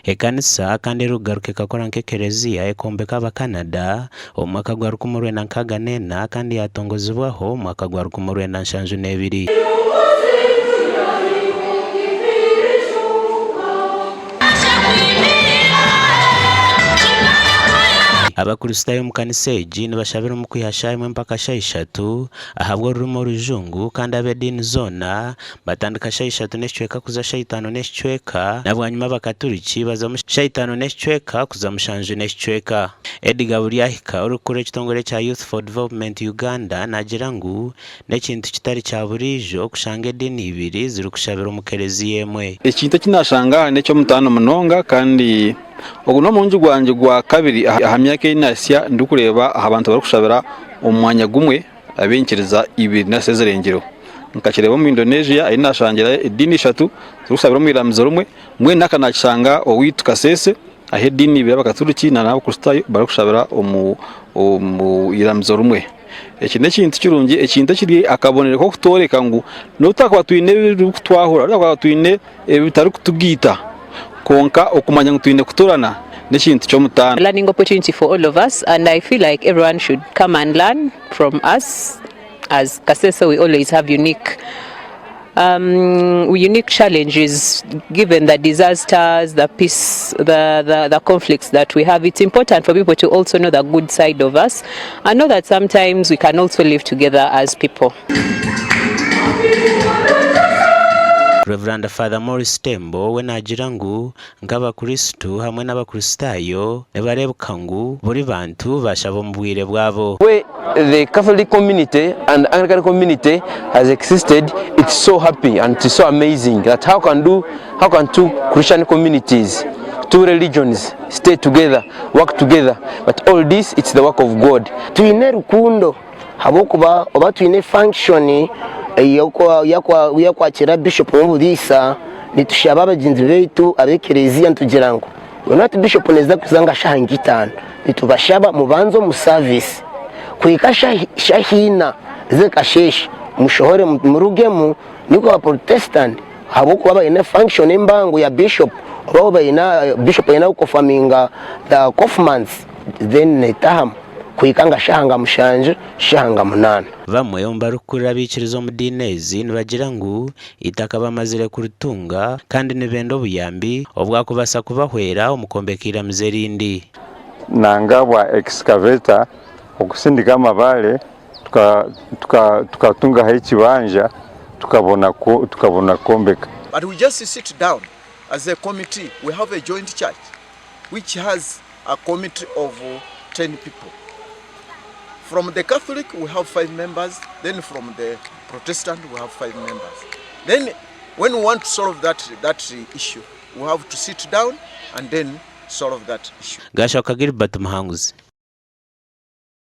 ekanisa kandi rugaruke kakora nke kereziya ekombeka aba Canada omwaka gwa 1994 kandi yatongozebwaho omwaka gwa 1972. Abakristayo mu kanisa egi nibashabira mu kwihasha imwe mpaka sha 3 ahabwo rumo rujungu kandi abedini zona batandika sha 3 n'eshweka kuza sha 5 n'eshweka nabwanyuma abakatoliki baza mu sha 5 n'eshweka kuza mu shanju n'eshweka. Edgar Buryahika urukure kitongore cha Youth for Development Uganda nagira ngu n'ekintu kitari cya burijo kushanga edini ibiri ziri kushabira mu kereziya emwe. Ekintu kinashanga n'ecyo mutano munonga kandi oguno munju gwanje gwa kabiri ahamyake inasya ndukureba abantu bari kushabira umwanya gumwe abenkereza ibiri nasezerengero nkakireba mu Indonesia inashangira edini 3 zirushabira mu iramzo rumwe mwe nakanakishanga owitu kasese ahe dini bya bakatoliki na nabo kristayo bari kushabira mu iramzo rumwe. Eki nekintu kirungi ekintu kiri akabonere ko kutoreka ngu notakwa twine twahura ariko twine bitari kutugita konka okumanya ngutwine kutorana n'ekintu cyo mutana. Learning opportunity for all of us, and I feel like everyone should come and learn from us. As Kasese, we always have unique challenges given the disasters, the peace, the conflicts that we have. It's important for people to also know the good side of us and know that sometimes we can also live together as people. Reverend Father Morris Tembo we nagira ngu nk'abakristu hamwe n'abakristayo nebarebuka ngu buri bantu bashabo mu bwire bwabo. The Catholic community and Anglican community has existed. It's so happy and it's so amazing that how can two Christian communities, two religions stay together, work together, but all this it's the work of God. Tuine rukundo habokuba oba tuine function yakwakira bishop w'Ubudisa nitushaba abagenzi betu abekereziya ntugirango noti bishop neza kuzanga shahangitana nitubashaba mubanzo mu service kwika shahina zekasheshi mushohore murugemu niko ba protestant habokuba bayine function embango ya bishop oba bayina bishop yana ukofaminga the Kaufmans then netaham kwikanga shahanga mushanje shahanga munana. Bamwe mbarukura bikirizo mu dinezi nibagira ngu itaka bamazire kurutunga kandi nibendo buyambi obwakubasa kubahwera omukombekira mzerindi nangabwa excavator okusindika amabale tukatunga h'ekibanja tukabona kombeka. But we just sit down as a committee. We have a joint church which has a committee of 10 people. From the Catholic we have 5 members, then from the Protestant we have 5 members. Then when we want to solve that issue, we have to sit down and then solve that issue. Gashoka Gilbert Muhanguzi.